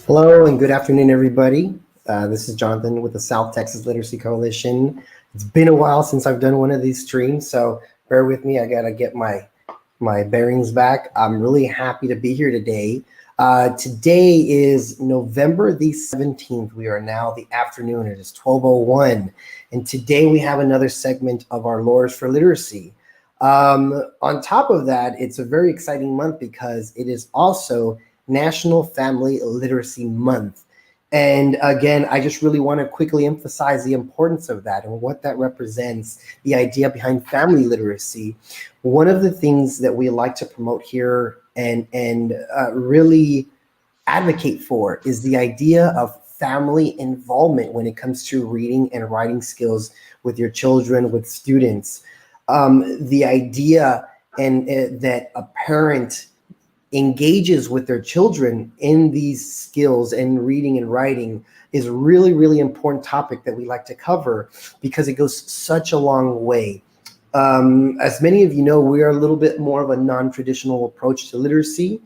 Hello and good afternoon, everybody. This is Jonathan with the South Texas Literacy Coalition. It's been a while since I've done one of these streams, so bear with me. I gotta get my bearings back. I'm really happy to be here today. Today is November the 17th. We are now the afternoon. It is 12:01, and today we have another segment of our Lawyers for Literacy. On top of that, it's a very exciting month because it is also National Family Literacy Month. And again, I just really want to quickly emphasize the importance of that and what that represents, the idea behind family literacy. One of the things that we like to promote here and really advocate for is the idea of family involvement when it comes to reading and writing skills with your children, with students. The idea and that a parent engages with their children in these skills and reading and writing is really, really important topic that we like to cover because it goes such a long way. As many of you know, we are a little bit more of a non-traditional approach to literacy.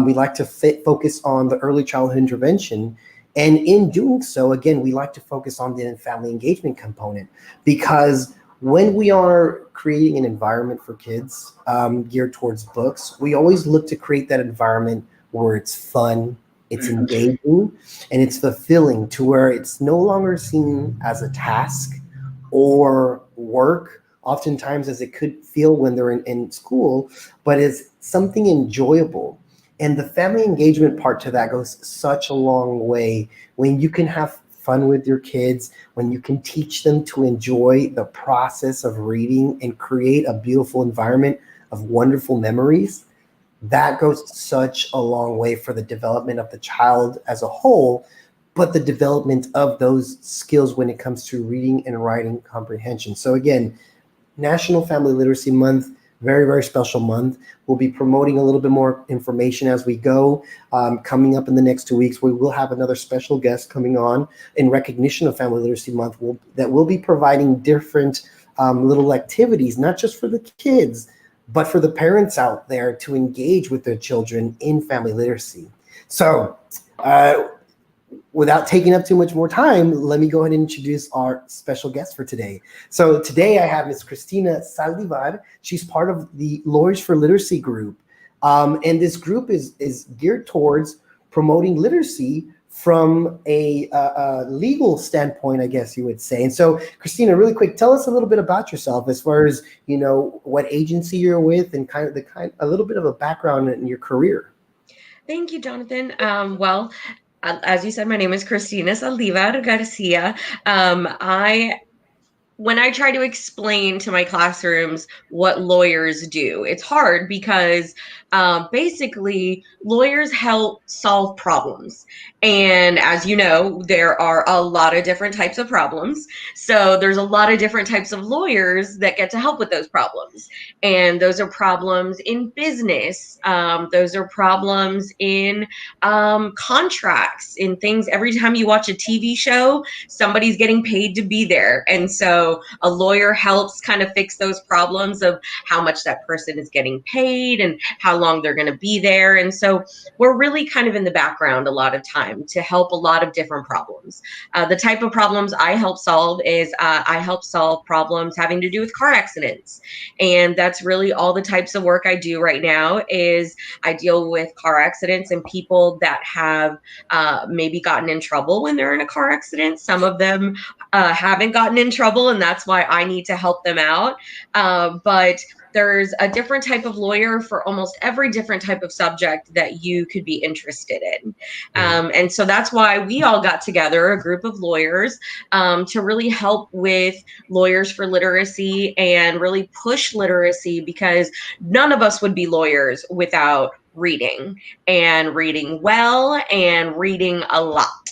We like to focus on the early childhood intervention. And in doing so, again, we like to focus on the family engagement component because when we are creating an environment for kids geared towards books, we always look to create that environment where it's fun, it's engaging, and it's fulfilling to where it's no longer seen as a task or work, oftentimes as it could feel when they're in school, but as something enjoyable. And the family engagement part to that goes such a long way when you can have fun with your kids, when you can teach them to enjoy the process of reading and create a beautiful environment of wonderful memories. That goes such a long way for the development of the child as a whole, but the development of those skills when it comes to reading and writing comprehension. So again, National Family Literacy Month, very, very special month. We'll be promoting a little bit more information as we go. Coming up in the next 2 weeks, we will have another special guest coming on in recognition of Family Literacy Month that will be providing different little activities, not just for the kids, but for the parents out there to engage with their children in family literacy. So without taking up too much more time, let me go ahead and introduce our special guest for today. So today I have Ms. Cristina Saldivar. She's part of the Lawyers for Literacy group. And this group is geared towards promoting literacy from a legal standpoint, I guess you would say. And so, Cristina, really quick, tell us a little bit about yourself as far as, you know, what agency you're with and a little bit of a background in your career. Thank you, Jonathan. As you said, my name is Cristina Saldivar Garcia. I When I try to explain to my classrooms what lawyers do, it's hard because basically lawyers help solve problems. And as you know, there are a lot of different types of problems. So there's a lot of different types of lawyers that get to help with those problems. And those are problems in business. Those are problems in contracts, in things. Every time you watch a TV show, somebody's getting paid to be there. And so a lawyer helps kind of fix those problems of how much that person is getting paid and how long they're going to be there. And so we're really kind of in the background a lot of time to help a lot of different problems. The type of problems I help solve is I help solve problems having to do with car accidents. And that's really all the types of work I do right now is I deal with car accidents and people that have maybe gotten in trouble when they're in a car accident. Some of them haven't gotten in trouble, and that's why I need to help them out. But there's a different type of lawyer for almost every different type of subject that you could be interested in. And so that's why we all got together, a group of lawyers, to really help with Lawyers for Literacy and really push literacy, because none of us would be lawyers without reading, and reading well, and reading a lot.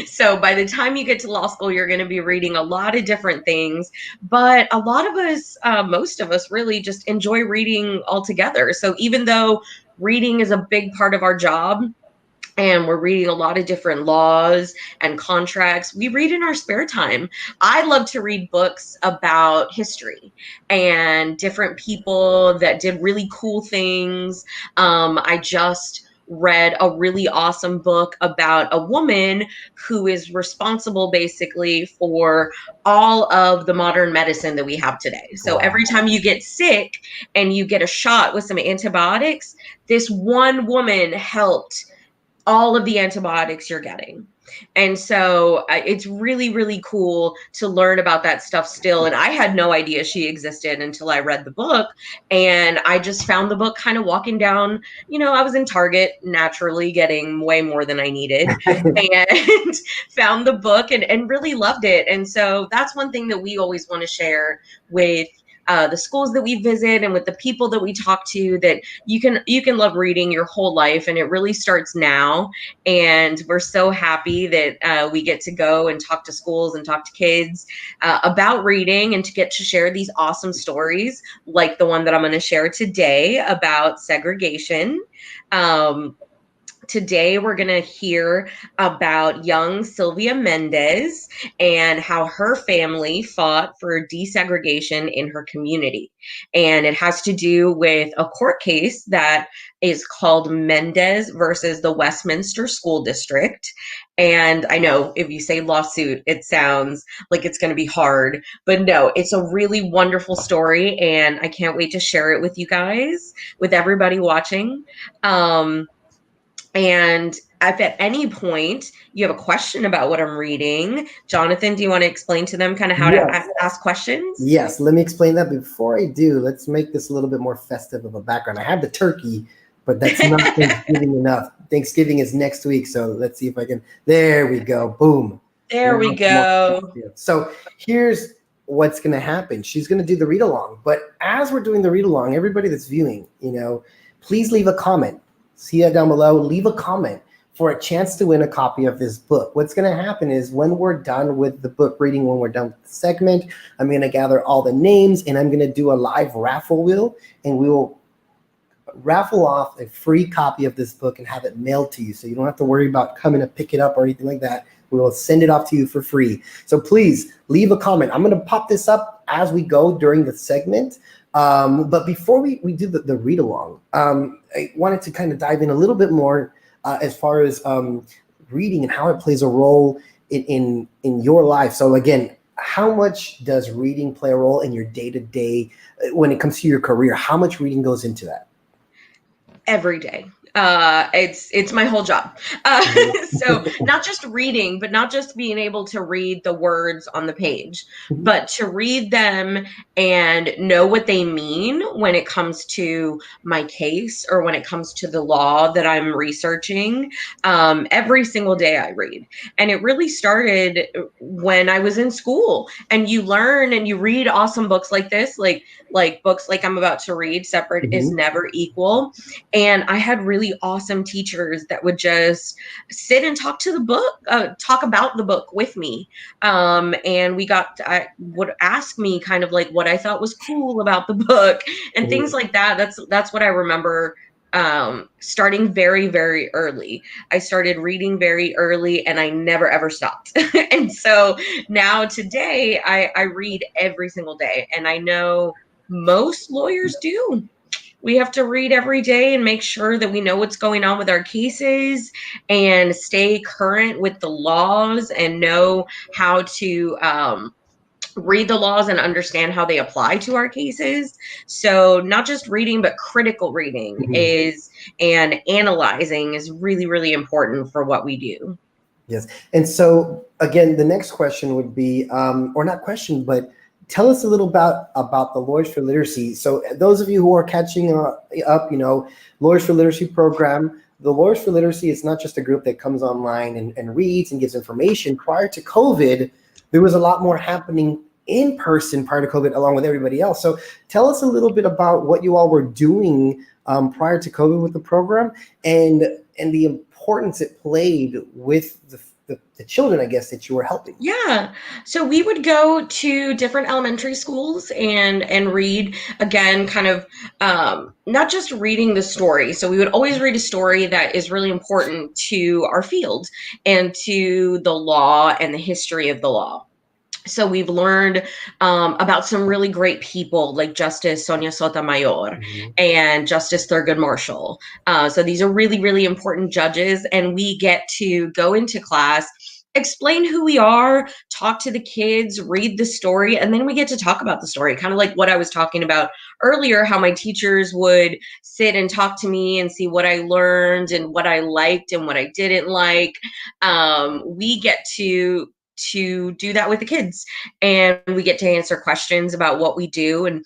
So by the time you get to law school, you're going to be reading a lot of different things. But a lot of us, most of us really just enjoy reading altogether. So even though reading is a big part of our job, and we're reading a lot of different laws and contracts, we read in our spare time. I love to read books about history and different people that did really cool things. I just read a really awesome book about a woman who is responsible basically for all of the modern medicine that we have today. So Wow. every time you get sick and you get a shot with some antibiotics, this one woman helped all of the antibiotics you're getting. And so it's really, really cool to learn about that stuff still. And I had no idea she existed until I read the book. And I just found the book kind of walking down, I was in Target naturally getting way more than I needed and found the book and really loved it. And so that's one thing that we always want to share with the schools that we visit and with the people that we talk to, that you can love reading your whole life, and it really starts now. And we're so happy that we get to go and talk to schools and talk to kids about reading, and to get to share these awesome stories like the one that I'm going to share today about segregation. Today, we're going to hear about young Sylvia Mendez and how her family fought for desegregation in her community. And it has to do with a court case that is called Mendez versus the Westminster School District. And I know if you say lawsuit, it sounds like it's going to be hard, but no, it's a really wonderful story. And I can't wait to share it with you guys, with everybody watching. And if at any point you have a question about what I'm reading, Jonathan, do you want to explain to them kind of how to Yes. ask questions? Yes, let me explain that. Before I do, let's make this a little bit more festive of a background. I have the turkey, but that's not Thanksgiving enough. Thanksgiving is next week, so let's see if I can. There we go. Boom. There we go. So here's what's going to happen. She's going to do the read along, but as we're doing the read along, everybody that's viewing, please leave a comment. See that down below. Leave a comment for a chance to win a copy of this book. What's going to happen is when we're done with the book reading, when we're done with the segment, I'm going to gather all the names and I'm going to do a live raffle wheel, and we will raffle off a free copy of this book and have it mailed to you. So you don't have to worry about coming to pick it up or anything like that. We will send it off to you for free. So please leave a comment. I'm going to pop this up as we go during the segment. But before we do the read along, I wanted to kind of dive in a little bit more as far as reading and how it plays a role in your life. So again, how much does reading play a role in your day-to-day when it comes to your career? How much reading goes into that? Every day. It's my whole job. So not just reading, but not just being able to read the words on the page, but to read them and know what they mean when it comes to my case or when it comes to the law that I'm researching. Every single day I read. And it really started when I was in school, and you learn and you read awesome books like this, like books like I'm about to read, Separate is Never Equal. And I had really awesome teachers that would just sit and talk to the book, talk about the book with me. And I would ask me kind of like what I thought was cool about the book and things like that. That's what I remember starting very, very early. I started reading very early and I never ever stopped. And so now today I read every single day, and I know most lawyers do. We have to read every day and make sure that we know what's going on with our cases and stay current with the laws and know how to read the laws and understand how they apply to our cases. So not just reading, but critical reading and analyzing is really, really important for what we do. Yes. And so again, the next question would be, or not question, but tell us a little about the Lawyers for Literacy. So those of you who are catching up, Lawyers for Literacy program, the Lawyers for Literacy is not just a group that comes online and reads and gives information. Prior to COVID, there was a lot more happening in person prior to COVID, along with everybody else. So tell us a little bit about what you all were doing prior to COVID with the program, and the importance it played with the children, I guess, that you were helping. Yeah. So we would go to different elementary schools and read, again, kind of not just reading the story. So we would always read a story that is really important to our field and to the law and the history of the law. So we've learned about some really great people like Justice Sonia Sotomayor Mhm. and Justice Thurgood Marshall. So these are really, really important judges, and we get to go into class, explain who we are, talk to the kids, read the story, and then we get to talk about the story. Kind of like what I was talking about earlier, how my teachers would sit and talk to me and see what I learned and what I liked and what I didn't like. We get to do that with the kids, and we get to answer questions about what we do. And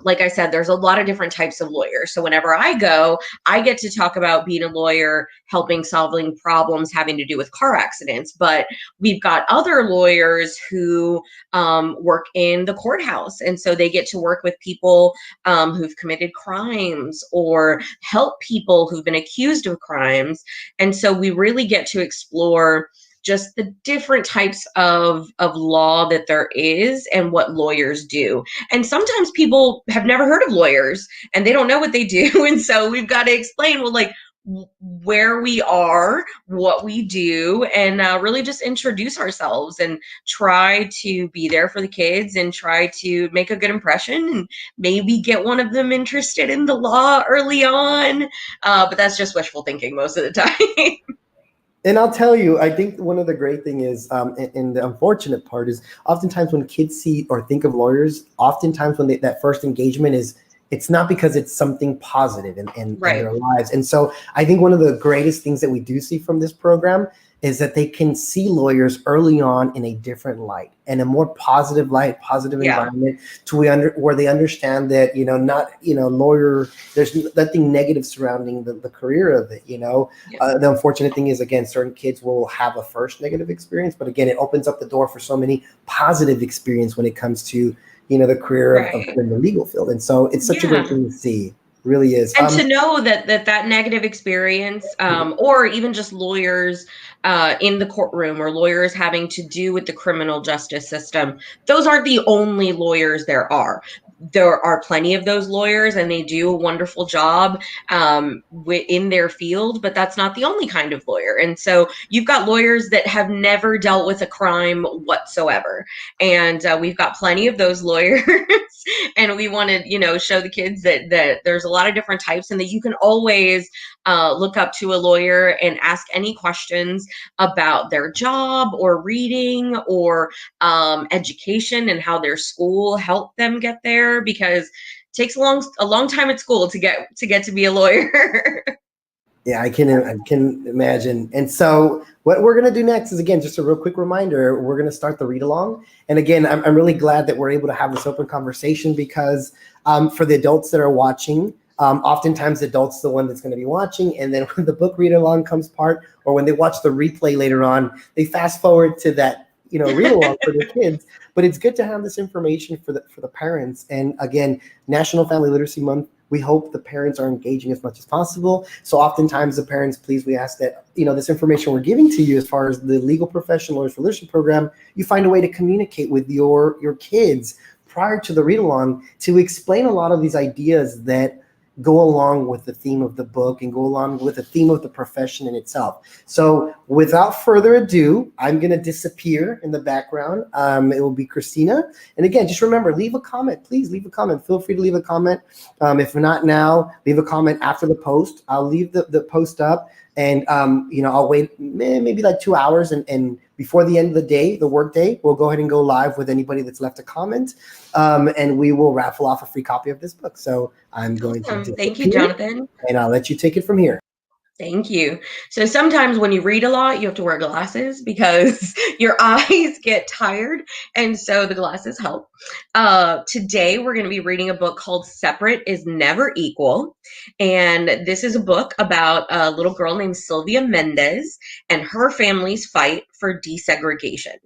like I said, there's a lot of different types of lawyers, so whenever I go, I get to talk about being a lawyer, helping solving problems having to do with car accidents. But we've got other lawyers who work in the courthouse, and so they get to work with people who've committed crimes or help people who've been accused of crimes. And so we really get to explore just the different types of law that there is and what lawyers do. And sometimes people have never heard of lawyers and they don't know what they do. And so we've got to explain, well, like where we are, what we do, and really just introduce ourselves and try to be there for the kids and try to make a good impression and maybe get one of them interested in the law early on. But that's just wishful thinking most of the time. And I'll tell you, I think one of the great thing is, and the unfortunate part is, oftentimes when kids see or think of lawyers, oftentimes when that first engagement is, it's not because it's something positive in Right. their lives. And so I think one of the greatest things that we do see from this program is that they can see lawyers early on in a different light and a more positive light, positive Yeah. environment, to where they understand that, not, lawyer, there's nothing negative surrounding the career of it. Yeah. The unfortunate thing is, again, certain kids will have a first negative experience, but again, it opens up the door for so many positive experience when it comes to, the career of Right. in the legal field. And so it's such a great Yeah. thing to see. Really is. And to know that negative experience, or even just lawyers in the courtroom or lawyers having to do with the criminal justice system, those aren't the only lawyers there are. There are plenty of those lawyers, and they do a wonderful job in their field, but that's not the only kind of lawyer. And so you've got lawyers that have never dealt with a crime whatsoever, and we've got plenty of those lawyers. And we want to show the kids that there's a lot of different types, and that you can always look up to a lawyer and ask any questions about their job or reading or education and how their school helped them get there, because it takes a long time at school to be a lawyer. Yeah, I can imagine. And so what we're gonna do next is, again, just a real quick reminder. We're gonna start the read along. And again, I'm really glad that we're able to have this open conversation, because for the adults that are watching, oftentimes the adults the one that's going to be watching, and then when the book read along comes part, or when they watch the replay later on, they fast forward to that read along for the kids. But it's good to have this information for the parents. And again, National Family Literacy Month, we hope the parents are engaging as much as possible. So oftentimes the parents, please, we ask that, this information we're giving to you as far as the legal professional lawyers for literacy program, you find a way to communicate with your kids prior to the read along, to explain a lot of these ideas that go along with the theme of the book and go along with the theme of the profession in itself. So without further ado, I'm going to disappear in the background. It will be Christina. And again, just remember, leave a comment. Please leave a comment. Feel free to leave a comment. If not now, leave a comment after the post. I'll leave the post up, and I'll wait maybe like 2 hours, and before the end of the day, the work day, we'll go ahead and go live with anybody that's left a comment, and we will raffle off a free copy of this book. So I'm going to Awesome. Thank you, disappear, Jonathan. and I'll let you take it from here. Thank you. So sometimes when you read a lot, you have to wear glasses because your eyes get tired. And so the glasses help. Today, we're going to be reading a book called Separate is Never Equal. And this is a book about a little girl named Sylvia Mendez and her family's fight for desegregation.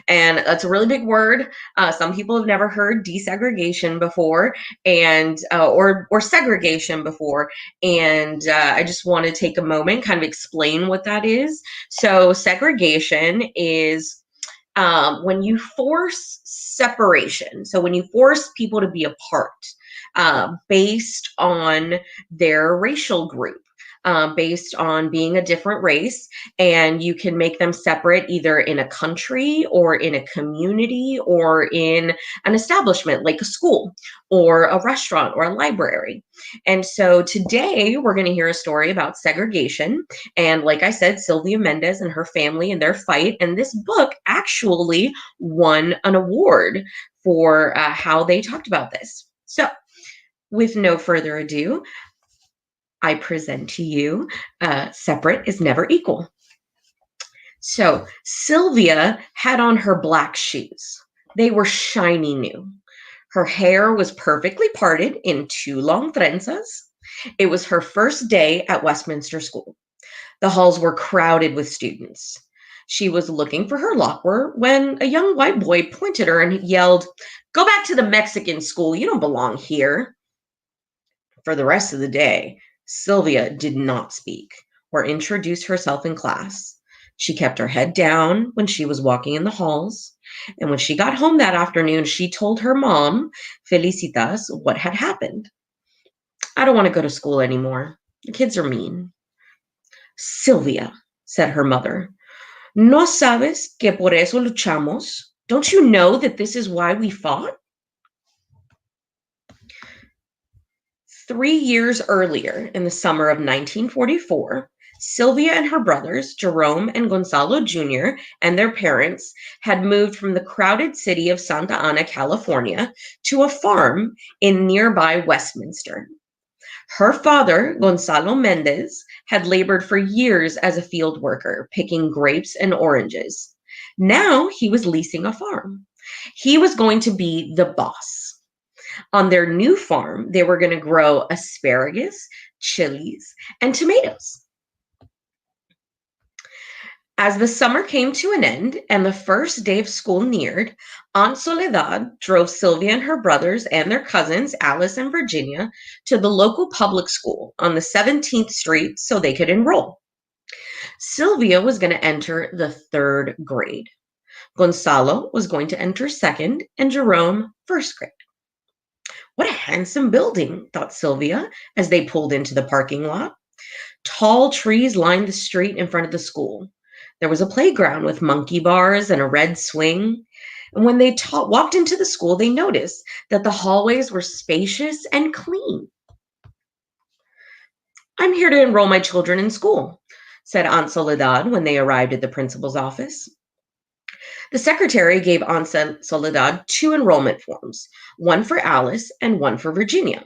And that's a really big word. Some people have never heard desegregation before, and or segregation before. And I just want to take a moment, kind of explain what that is. So segregation is when you force separation. So when you force people to be apart based on their racial group. based on being a different race, and you can make them separate either in a country or in a community or in an establishment like a school or a restaurant or a library. And so today we're going to hear a story about segregation. And like I said, Sylvia Mendez and her family and their fight. And this book actually won an award for how they talked about this. So with no further ado, I present to you Separate is Never Equal. So Sylvia had on her black shoes. They were shiny new. Her hair was perfectly parted in two long trenzas. It was her first day at Westminster School. The halls were crowded with students. She was looking for her locker when a young white boy pointed her and yelled, "Go back to the Mexican school. You don't belong here." For the rest of the day, Sylvia did not speak or introduce herself in class. She kept her head down when she was walking in the halls. And when she got home that afternoon, she told her mom, Felicitas, what had happened. "I don't want to go to school anymore. The kids are mean." "Sylvia," said her mother, "¿no sabes que por eso luchamos? Don't you know that this is why we fought?" 3 years earlier, in the summer of 1944, Sylvia and her brothers, Jerome and Gonzalo Jr., and their parents had moved from the crowded city of Santa Ana, California, to a farm in nearby Westminster. Her father, Gonzalo Mendez, had labored for years as a field worker, picking grapes and oranges. Now he was leasing a farm. He was going to be the boss. On their new farm, they were going to grow asparagus, chilies, and tomatoes. As the summer came to an end and the first day of school neared, Aunt Soledad drove Sylvia and her brothers and their cousins, Alice and Virginia, to the local public school on the 17th Street so they could enroll. Sylvia was going to enter the third grade. Gonzalo was going to enter second, and Jerome first grade. "What a handsome building," thought Sylvia as they pulled into the parking lot. Tall trees lined the street in front of the school. There was a playground with monkey bars and a red swing. And when they walked into the school, they noticed that the hallways were spacious and clean. "I'm here to enroll my children in school," said Aunt Soledad when they arrived at the principal's office. The secretary gave Aunt Soledad 2 enrollment forms, one for Alice and one for Virginia.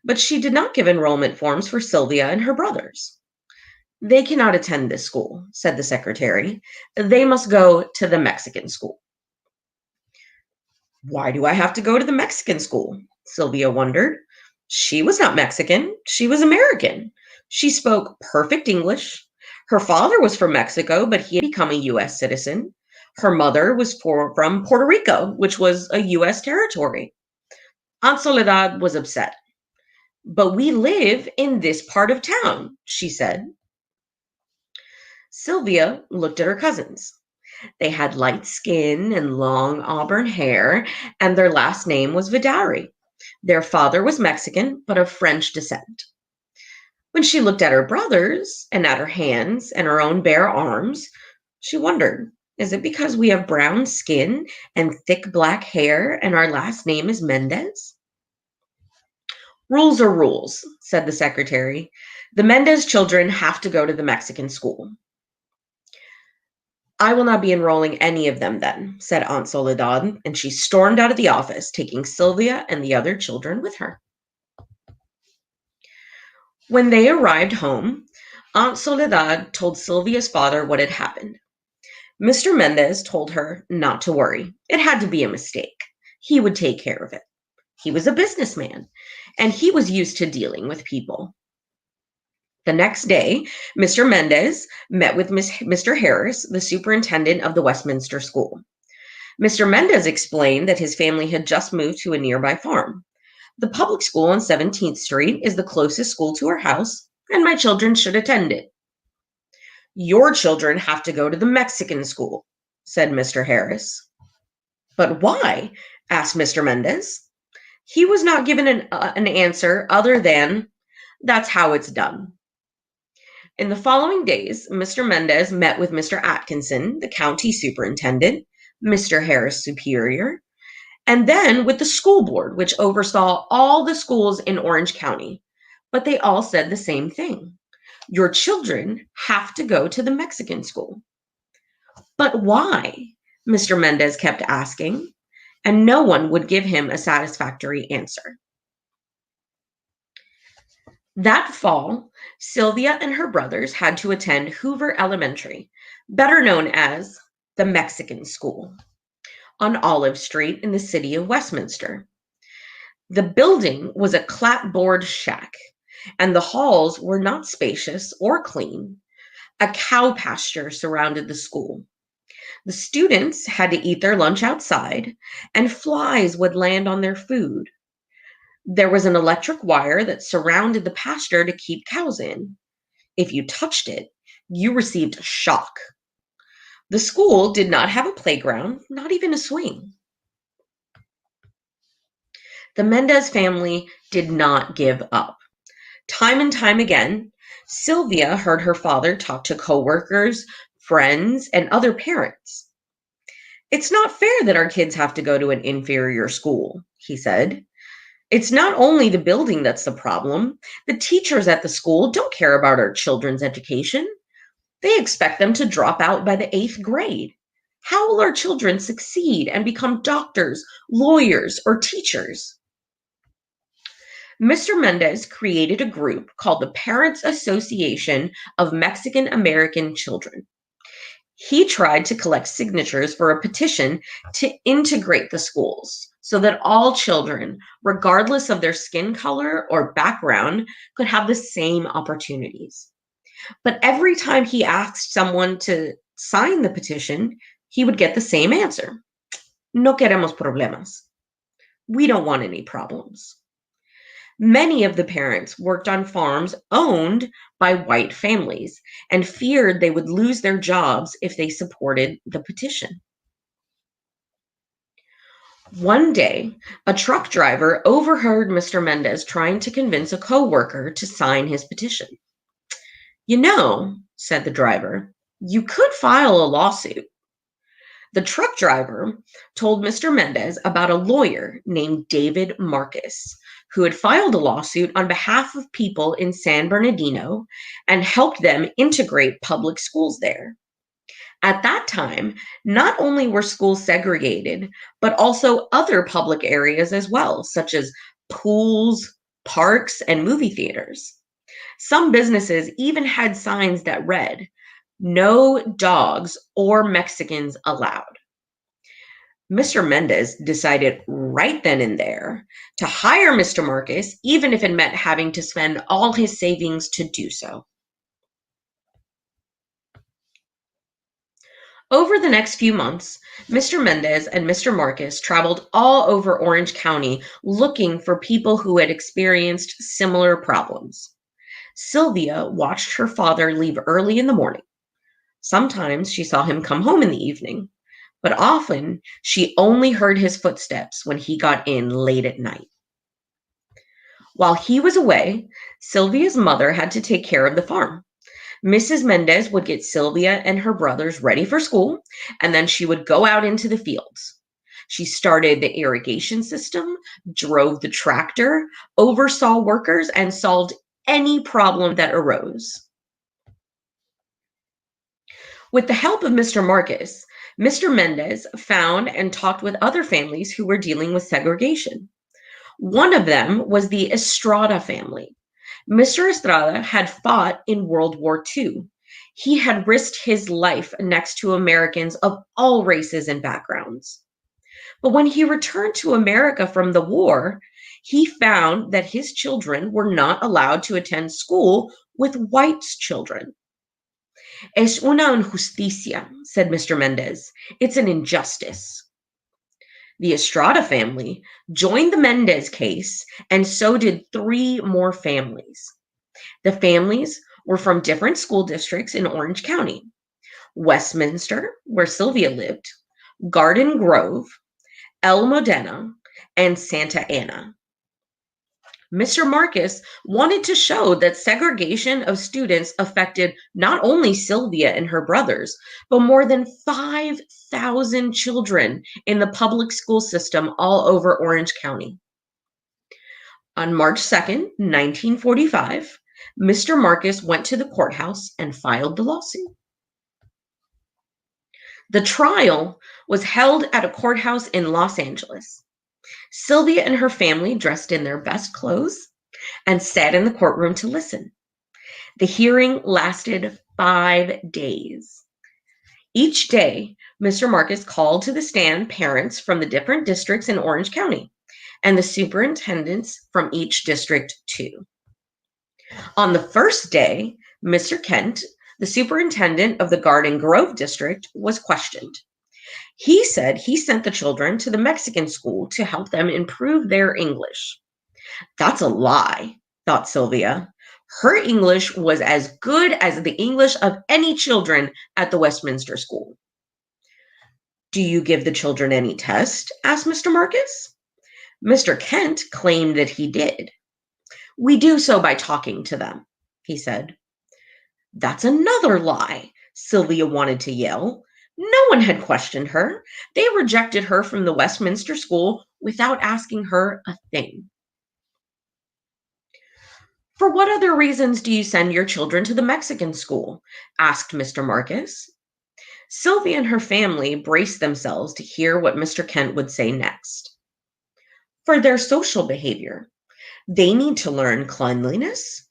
But she did not give enrollment forms for Sylvia and her brothers. "They cannot attend this school," said the secretary. "They must go to the Mexican school." "Why do I have to go to the Mexican school?" Sylvia wondered. She was not Mexican. She was American. She spoke perfect English. Her father was from Mexico, but he had become a U.S. citizen. Her mother was from Puerto Rico, which was a U.S. territory. Aunt Soledad was upset. "But we live in this part of town," she said. Sylvia looked at her cousins. They had light skin and long auburn hair, and their last name was Vidari. Their father was Mexican, but of French descent. When she looked at her brothers and at her hands and her own bare arms, she wondered, is it because we have brown skin and thick black hair and our last name is Mendez? "Rules are rules," said the secretary. "The Mendez children have to go to the Mexican school." "I will not be enrolling any of them then," said Aunt Soledad, and she stormed out of the office, taking Sylvia and the other children with her. When they arrived home, Aunt Soledad told Sylvia's father what had happened. Mr. Mendez told her not to worry. It had to be a mistake. He would take care of it. He was a businessman, and he was used to dealing with people. The next day, Mr. Mendez met with Mr. Harris, the superintendent of the Westminster School. Mr. Mendez explained that his family had just moved to a nearby farm. "The public school on 17th Street is the closest school to our house, and my children should attend it." "Your children have to go to the Mexican school," said Mr. Harris. "But why?" asked Mr. Mendez. He was not given an answer other than, "That's how it's done." In the following days, Mr. Mendez met with Mr. Atkinson, the county superintendent, Mr. Harris Superior, and then with the school board, which oversaw all the schools in Orange County. But they all said the same thing. Your children have to go to the Mexican school. But why? Mr. Mendez kept asking, and no one would give him a satisfactory answer. That fall, Sylvia and her brothers had to attend Hoover Elementary, better known as the Mexican School, on Olive Street in the city of Westminster. The building was a clapboard shack, and the halls were not spacious or clean. A cow pasture surrounded the school. The students had to eat their lunch outside, and flies would land on their food. There was an electric wire that surrounded the pasture to keep cows in. If you touched it, you received a shock. The school did not have a playground, not even a swing. The Mendez family did not give up. Time and time again, Sylvia heard her father talk to coworkers, friends, and other parents. It's not fair that our kids have to go to an inferior school, he said. It's not only the building that's the problem. The teachers at the school don't care about our children's education. They expect them to drop out by the 8th grade. How will our children succeed and become doctors, lawyers, or teachers? Mr. Mendez created a group called the Parents Association of Mexican American Children. He tried to collect signatures for a petition to integrate the schools so that all children, regardless of their skin color or background, could have the same opportunities. But every time he asked someone to sign the petition, he would get the same answer. No queremos problemas. We don't want any problems. Many of the parents worked on farms owned by white families and feared they would lose their jobs if they supported the petition. One day, a truck driver overheard Mr. Mendez trying to convince a coworker to sign his petition. You know, said the driver, you could file a lawsuit. The truck driver told Mr. Mendez about a lawyer named David Marcus, who had filed a lawsuit on behalf of people in San Bernardino and helped them integrate public schools there. At that time, not only were schools segregated, but also other public areas as well, such as pools, parks, and movie theaters. Some businesses even had signs that read, "No dogs or Mexicans allowed." Mr. Mendez decided right then and there to hire Mr. Marcus, even if it meant having to spend all his savings to do so. Over the next few months, Mr. Mendez and Mr. Marcus traveled all over Orange County looking for people who had experienced similar problems. Sylvia watched her father leave early in the morning. Sometimes she saw him come home in the evening, but often she only heard his footsteps when he got in late at night. While he was away, Sylvia's mother had to take care of the farm. Mrs. Mendez would get Sylvia and her brothers ready for school, and then she would go out into the fields. She started the irrigation system, drove the tractor, oversaw workers, and solved any problem that arose. With the help of Mr. Marcus, Mr. Mendez found and talked with other families who were dealing with segregation. One of them was the Estrada family. Mr. Estrada had fought in World War II. He had risked his life next to Americans of all races and backgrounds. But when he returned to America from the war, he found that his children were not allowed to attend school with white children. Es una injusticia, said Mr. Mendez. It's an injustice. The Estrada family joined the Mendez case, and so did 3 more families. The families were from different school districts in Orange County: Westminster, where Sylvia lived, Garden Grove, El Modena, and Santa Ana. Mr. Marcus wanted to show that segregation of students affected not only Sylvia and her brothers, but more than 5,000 children in the public school system all over Orange County. On March 2nd, 1945, Mr. Marcus went to the courthouse and filed the lawsuit. The trial was held at a courthouse in Los Angeles. Sylvia and her family dressed in their best clothes and sat in the courtroom to listen. The hearing lasted 5 days. Each day, Mr. Marcus called to the stand parents from the different districts in Orange County and the superintendents from each district too. On the first day, Mr. Kent, the superintendent of the Garden Grove district, was questioned. He said he sent the children to the Mexican school to help them improve their English. That's a lie, thought Sylvia. Her English was as good as the English of any children at the Westminster School. Do you give the children any test? Asked Mr. Marcus. Mr. Kent claimed that he did. We do so by talking to them, he said. That's another lie, Sylvia wanted to yell. No one had questioned her. They rejected her from the Westminster School without asking her a thing. For what other reasons do you send your children to the Mexican school? Asked Mr. Marcus. Sylvia and her family braced themselves to hear what Mr. Kent would say next. For their social behavior. They need to learn cleanliness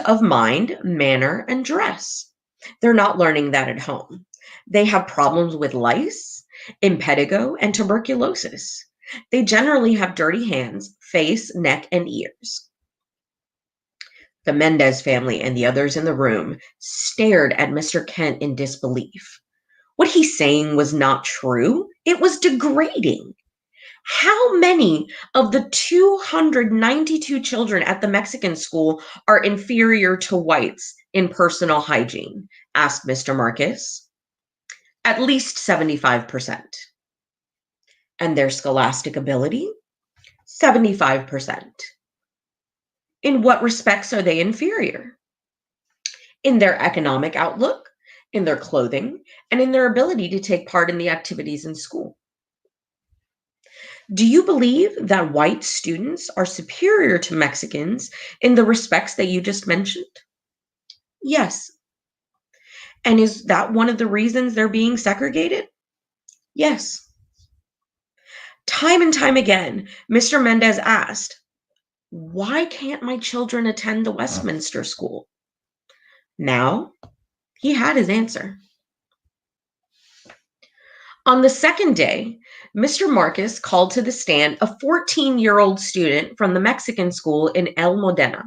of mind, manner, and dress. They're not learning that at home. They have problems with lice, impetigo, and tuberculosis. They generally have dirty hands, face, neck, and ears. The Mendez family and the others in the room stared at Mr. Kent in disbelief. What he's saying was not true. It was degrading. How many of the 292 children at the Mexican school are inferior to whites in personal hygiene? Asked Mr. Marcus. At least 75%. And their scholastic ability? 75%. In what respects are they inferior? In their economic outlook, in their clothing, and in their ability to take part in the activities in school. Do you believe that white students are superior to Mexicans in the respects that you just mentioned? Yes. And is that one of the reasons they're being segregated? Yes. Time and time again, Mr. Mendez asked, why can't my children attend the Westminster School? Now, he had his answer. On the second day, Mr. Marcus called to the stand a 14-year-old student from the Mexican school in El Modena.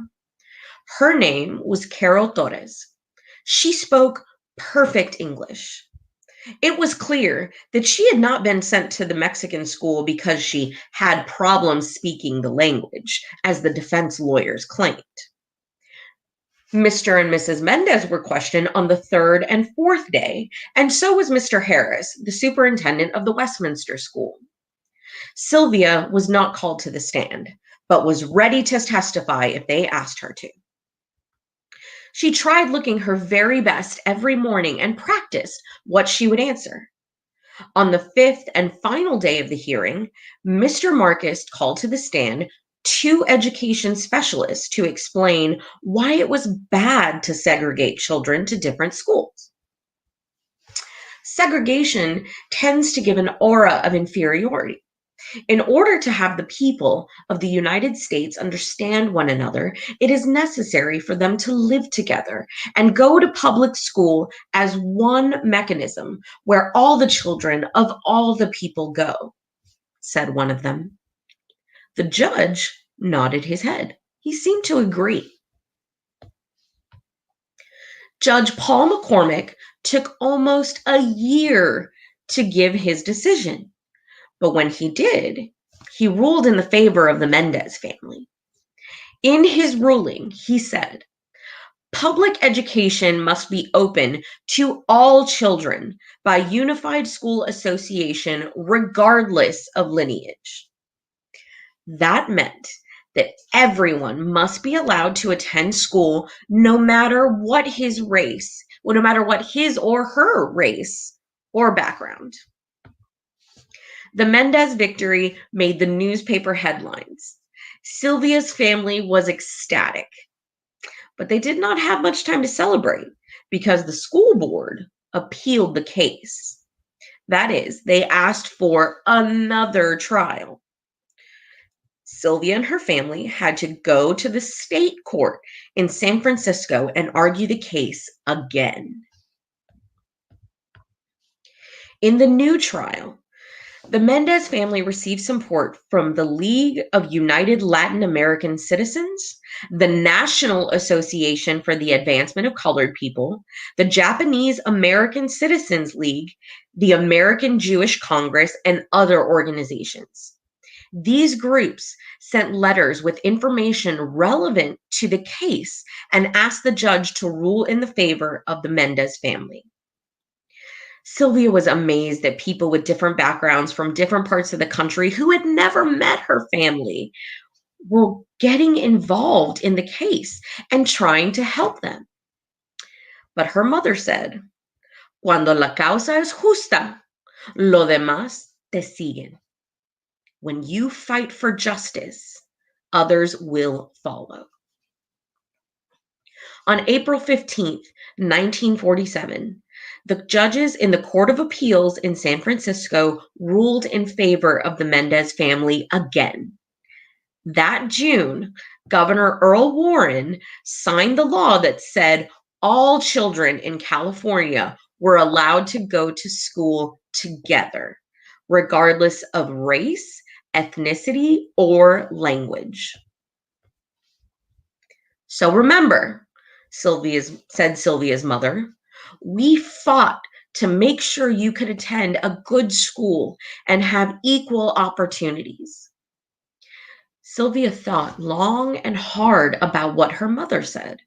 Her name was Carol Torres. She spoke perfect English. It was clear that she had not been sent to the Mexican school because she had problems speaking the language, as the defense lawyers claimed. Mr. and Mrs. Mendez were questioned on the third and fourth day, and so was Mr. Harris, the superintendent of the Westminster School. Sylvia was not called to the stand, but was ready to testify if they asked her to. She tried looking her very best every morning and practiced what she would answer. On the fifth and final day of the hearing, Mr. Marcus called to the stand 2 education specialists to explain why it was bad to segregate children to different schools. Segregation tends to give an aura of inferiority. In order to have the people of the United States understand one another, it is necessary for them to live together and go to public school as one mechanism where all the children of all the people go, said one of them. The judge nodded his head. He seemed to agree. Judge Paul McCormick took almost a year to give his decision. But when he did, he ruled in the favor of the Mendez family. In his ruling, he said, public education must be open to all children by unified school association regardless of lineage. That meant that everyone must be allowed to attend school no matter what his race, well, no matter what his or her race or background. The Mendez victory made the newspaper headlines. Sylvia's family was ecstatic, but they did not have much time to celebrate because the school board appealed the case. That is, they asked for another trial. Sylvia and her family had to go to the state court in San Francisco and argue the case again. In the new trial, the Mendez family received support from the League of United Latin American Citizens, the National Association for the Advancement of Colored People, the Japanese American Citizens League, the American Jewish Congress, and other organizations. These groups sent letters with information relevant to the case and asked the judge to rule in the favor of the Mendez family. Sylvia was amazed that people with different backgrounds from different parts of the country who had never met her family were getting involved in the case and trying to help them. But her mother said, "Cuando la causa es justa, lo demás te siguen." When you fight for justice, others will follow. On April 15th, 1947, the judges in the Court of Appeals in San Francisco ruled in favor of the Mendez family again. That June, Governor Earl Warren signed the law that said all children in California were allowed to go to school together, regardless of race, ethnicity, or language. So remember, Sylvia's mother, we fought to make sure you could attend a good school and have equal opportunities. Sylvia thought long and hard about what her mother said.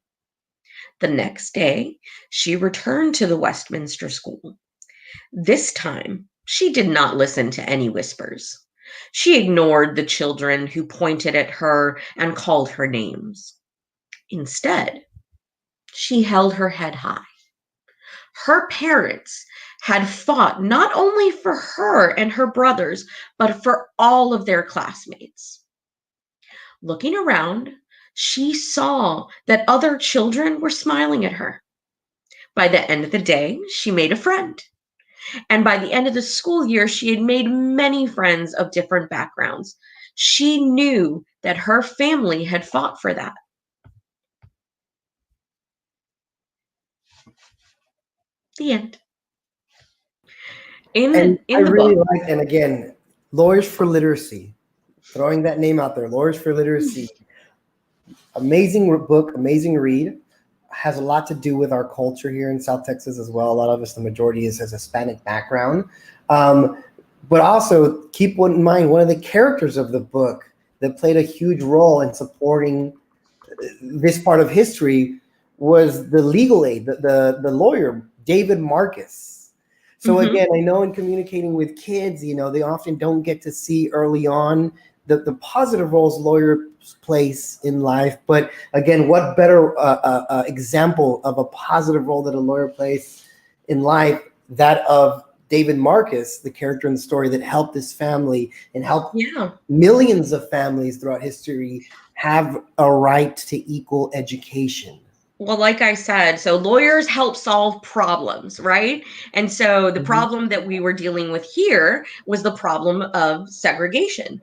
The next day, she returned to the Westminster School. This time, she did not listen to any whispers. She ignored the children who pointed at her and called her names. Instead, she held her head high. Her parents had fought not only for her and her brothers, but for all of their classmates. Looking around, she saw that other children were smiling at her. By the end of the day, she made a friend. And by the end of the school year, she had made many friends of different backgrounds. She knew that her family had fought for that. The end. In I the really book. like, and again, Lawyers for Literacy, throwing that name out there, Lawyers for Literacy. Amazing book, amazing read. Has a lot to do with our culture here in South Texas as well. A lot of us, the majority is has Hispanic background. But also keep in mind, one of the characters of the book that played a huge role in supporting this part of history was the legal aid, the lawyer, David Marcus. So again, I know in communicating with kids, they often don't get to see early on the positive roles lawyers place in life. But again, what better example of a positive role that a lawyer plays in life, that of David Marcus, the character in the story that helped this family and helped millions of families throughout history have a right to equal education. Well, like I said, so lawyers help solve problems, right? And so the problem that we were dealing with here was the problem of segregation.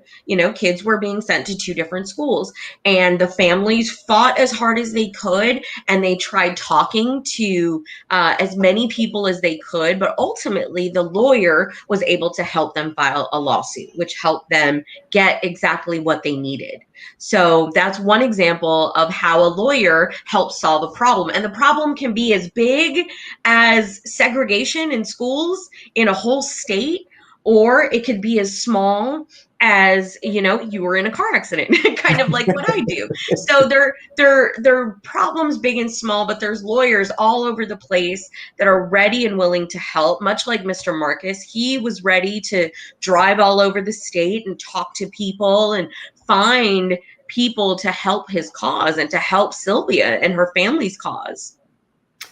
Kids were being sent to two different schools, and the families fought as hard as they could, and they tried talking to as many people as they could, but ultimately the lawyer was able to help them file a lawsuit, which helped them get exactly what they needed. So that's one example of how a lawyer helps solve a problem. And the problem can be as big as segregation in schools in a whole state, or it could be as small as, you were in a car accident, kind of like what I do. So they're problems big and small, but there's lawyers all over the place that are ready and willing to help, much like Mr. Marcus. He was ready to drive all over the state and talk to people and find people to help his cause and to help Sylvia and her family's cause.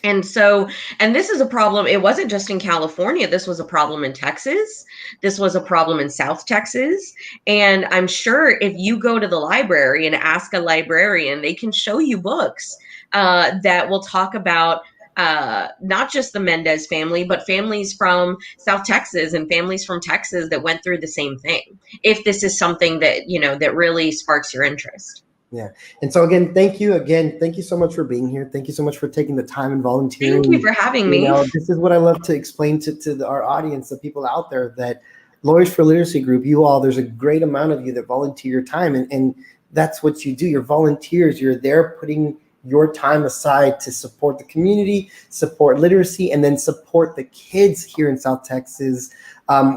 And so, and this is a problem. It wasn't just in California. This was a problem in Texas. This was a problem in South Texas. And I'm sure if you go to the library and ask a librarian, they can show you books that will talk about not just the Mendez family, but families from South Texas and families from Texas that went through the same thing. If this is something that, you know, that really sparks your interest. Yeah. And so again, thank you. Again, thank you so much for being here. Thank you so much for taking the time and volunteering. Thank you for having me. This is what I love to explain to our audience, the people out there, that Lawyers for Literacy Group, you all, there's a great amount of you that volunteer your time. And that's what you do. You're volunteers. You're there putting your time aside to support the community, support literacy, and then support the kids here in South Texas,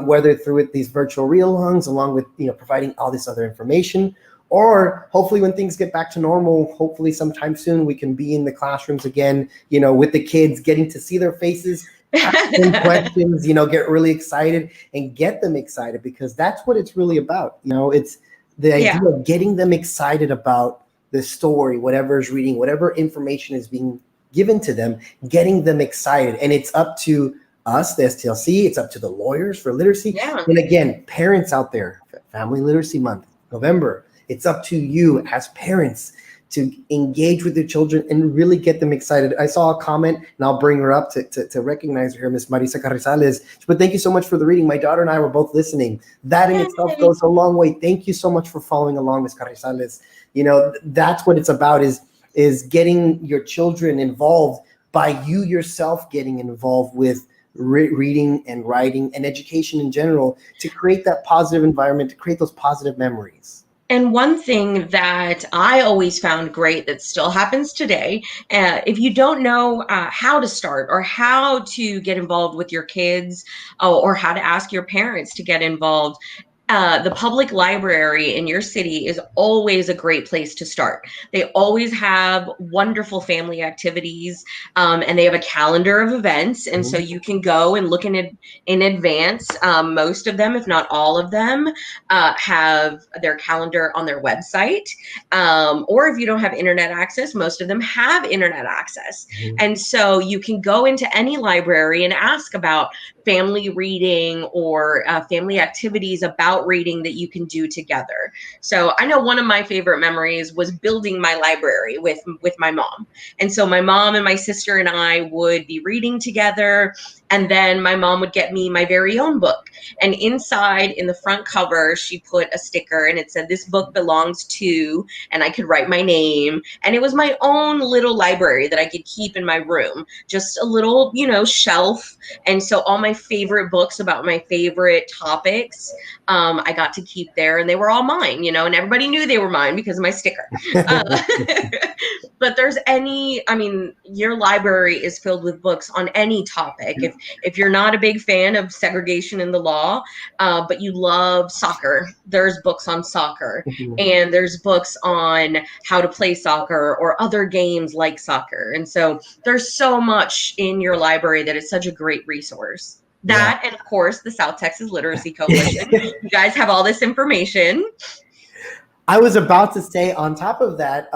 whether through these virtual read-alongs, along with, you know, providing all this other information. Or hopefully when things get back to normal, hopefully sometime soon, we can be in the classrooms again, you know, with the kids, getting to see their faces, ask them questions, you know, get really excited and get them excited, because that's what it's really about. You know, it's the idea of getting them excited about the story, whatever's reading, whatever information is being given to them, getting them excited. And it's up to us, the STLC, it's up to the Lawyers for Literacy. Yeah. And again, parents out there, Family Literacy Month, November, it's up to you as parents to engage with your children and really get them excited. I saw a comment, and I'll bring her up to recognize her, Miss Marisa Carrizales. But thank you so much for the reading. My daughter and I were both listening. That in itself goes a long way. Thank you so much for following along, Miss Carrizales. You know, that's what it's about, is getting your children involved by you yourself getting involved with reading and writing and education in general, to create that positive environment, to create those positive memories. And one thing that I always found great that still happens today, if you don't know how to start or how to get involved with your kids, or how to ask your parents to get involved, the public library in your city is always a great place to start. They always have wonderful family activities, and they have a calendar of events. And so you can go and look in advance. Most of them, if not all of them, have their calendar on their website. Or if you don't have internet access, most of them have internet access. And so you can go into any library and ask about family reading or family activities about reading that you can do together. So I know one of my favorite memories was building my library with my mom. And so my mom and my sister and I would be reading together, and then my mom would get me my very own book. And inside, in the front cover, she put a sticker, and it said, "This book belongs to," and I could write my name. And it was my own little library that I could keep in my room, just a little, you know, shelf. And so all my favorite books about my favorite topics, I got to keep there, and they were all mine, you know, and everybody knew they were mine because of my sticker. But your library is filled with books on any topic. If you're not a big fan of segregation in the law, but you love soccer, there's books on soccer, and there's books on how to play soccer or other games like soccer. And so there's so much in your library that is such a great resource. That, and of course, the South Texas Literacy Coalition. You guys have all this information. I was about to say, on top of that,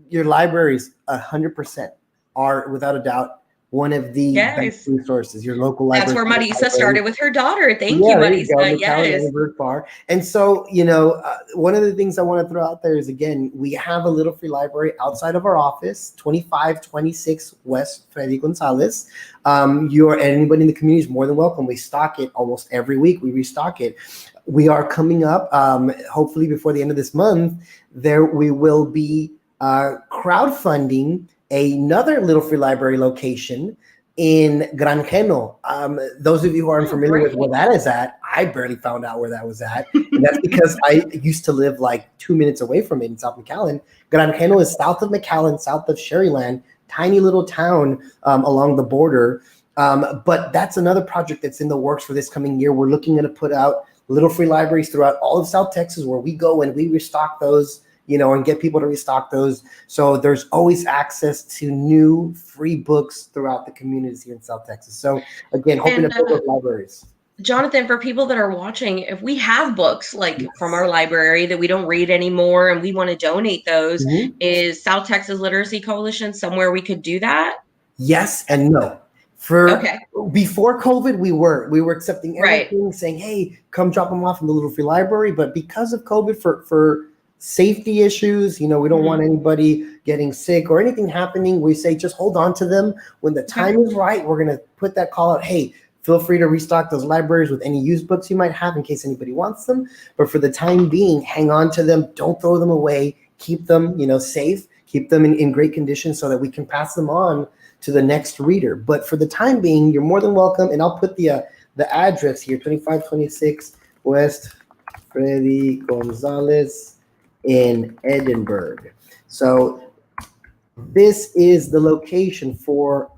your libraries 100% are, without a doubt, one of the best resources. Your local library. That's where Marisa started with her daughter. Thank you, Marisa. Yes. Bar. And so, you know, one of the things I want to throw out there is, again, we have a little free library outside of our office, 2526 West Freddy Gonzalez. Anybody in the community is more than welcome. We stock it almost every week. We restock it. We are coming up, hopefully before the end of this month, we will be crowdfunding another Little Free Library location in Granjeno. Those of you who aren't familiar with where that is at, I barely found out where that was at. And that's because I used to live like 2 minutes away from it in South McAllen. Granjeno is south of McAllen, south of Sherryland, tiny little town along the border. But that's another project that's in the works for this coming year. We're looking to put out Little Free Libraries throughout all of South Texas, where we go and we restock those, you know, and get people to restock those. So there's always access to new free books throughout the communities here in South Texas. So again, hoping to build those libraries. Jonathan, for people that are watching, if we have books like from our library that we don't read anymore and we want to donate those, Mhm. is South Texas Literacy Coalition somewhere we could do that? Yes and no. For Okay. before COVID, we were accepting Right. everything, saying, "Hey, come drop them off in the Little Free Library." But because of COVID, for safety issues, we don't want Mhm. anybody getting sick or anything happening. We say just hold on to them. When the Okay. time is right, we're gonna put that call out. Hey, feel free to restock those libraries with any used books you might have in case anybody wants them. But for the time being, hang on to them. Don't throw them away. Keep them, safe. Keep them in great condition so that we can pass them on to the next reader. But for the time being, you're more than welcome. And I'll put the address here, 2526 West Freddy Gonzalez in Edinburgh. So this is the location for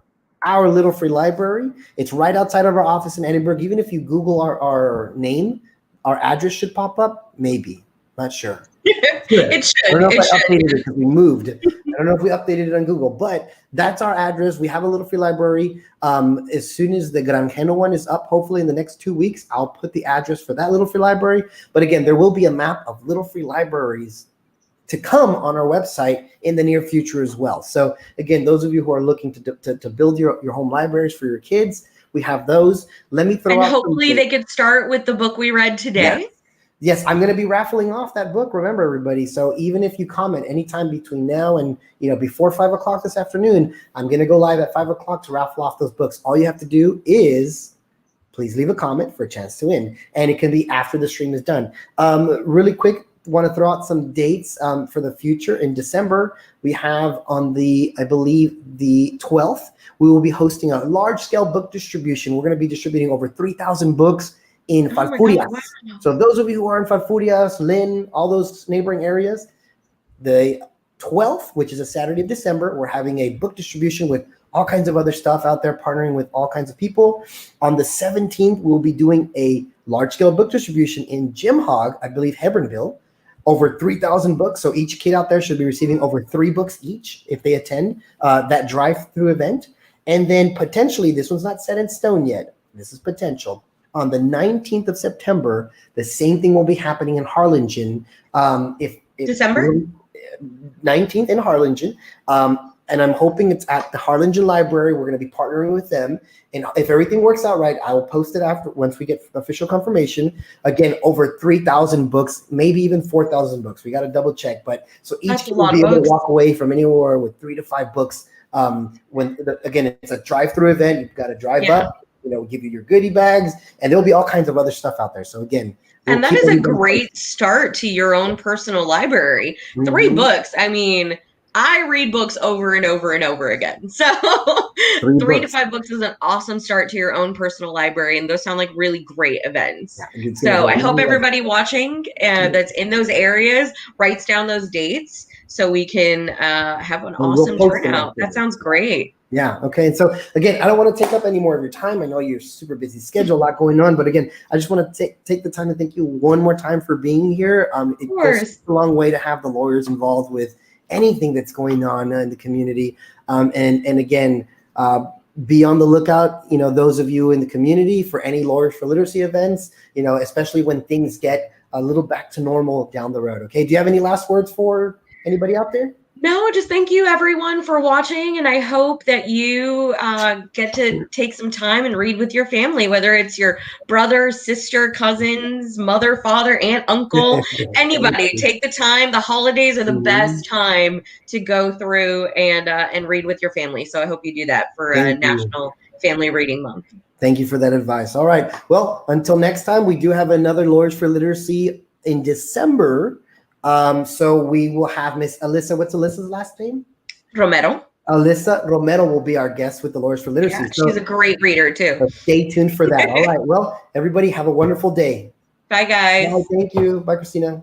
our Little Free Library. It's right outside of our office in Edinburgh. Even if you Google our name, our address should pop up. Maybe. Not sure. Good. It I don't should. know if It I updated should. it because we moved. I don't know if we updated it on Google, but that's our address. We have a Little Free Library. As soon as the Granjeno one is up, hopefully in the next 2 weeks, I'll put the address for that Little Free Library. But again, there will be a map of Little Free Libraries to come on our website in the near future as well. So again, those of you who are looking to build your home libraries for your kids, we have those. Let me throw And out some hopefully dates. they could start with the book we read Yes. today. Yes, I'm going to be raffling off that book. Remember, everybody. So even if you comment anytime between now and before 5 o'clock this afternoon, I'm going to go live at 5 o'clock to raffle off those books. All you have to do is please leave a comment for a chance to win, and it can be after the stream is done. Really quick, want to throw out some dates for the future. In December, we have on I believe the 12th, we will be hosting a large-scale book distribution. We're going to be distributing over 3,000 books in Oh my God, Falfurrias. wow. So those of you who are in Falfurrias, Lynn, all those neighboring areas, the 12th, which is a Saturday of December, we're having a book distribution with all kinds of other stuff out there, partnering with all kinds of people. On the 17th, we'll be doing a large-scale book distribution in Jim Hog, I believe Hebronville, over 3,000 books. So each kid out there should be receiving over 3 books each if they attend that drive-through event. And then potentially, this one's not set in stone yet. This is potential. On the 19th of September, the same thing will be happening in Harlingen. If December? 19th in Harlingen. And I'm hoping it's at the Harlingen Library. We're going to be partnering with them. And if everything works out right, I will post it after once we get official confirmation. Again, over 3,000 books, maybe even 4,000 books. We got to double check. But so each kid will be able to walk away from anywhere with 3 to 5 books. Again, it's a drive-through event. You've got to drive up, give you your goodie bags, and there'll be all kinds of other stuff out there. So again, and that is a great start to your own personal library. 3 books. I mean, I read books over and over and over again. So 3 to 5 books is an awesome start to your own personal library. And those sound like really great events. Yeah, so I hope everybody watching that's in those areas writes down those dates so we can have an awesome turnout. That sounds great. Yeah. Okay. And so again, I don't want to take up any more of your time. I know you're super busy schedule, a lot going on, but again, I just want to take the time to thank you one more time for being here. It goes a long way to have the lawyers involved with anything that's going on in the community. And again, be on the lookout, those of you in the community for any Lawyers for Literacy events, especially when things get a little back to normal down the road. Okay. Do you have any last words for anybody out there? No, just thank you everyone for watching, and I hope that you get to take some time and read with your family, whether it's your brother, sister, cousins, mother, father, aunt, uncle, anybody. Take the time. The holidays are the best time to go through and read with your family. So I hope you do that for National Family Reading Month. Thank you for that advice. All right. Well, until next time, we do have another Lawyers for Literacy in December. So we will have Miss Alyssa. What's Alyssa's last name? Romero. Alyssa Romero will be our guest with the Lawyers for Literacy. Yeah, she's a great reader too. So stay tuned for that. All right. Well, everybody have a wonderful day. Bye, guys. Bye, thank you. Bye, Christina.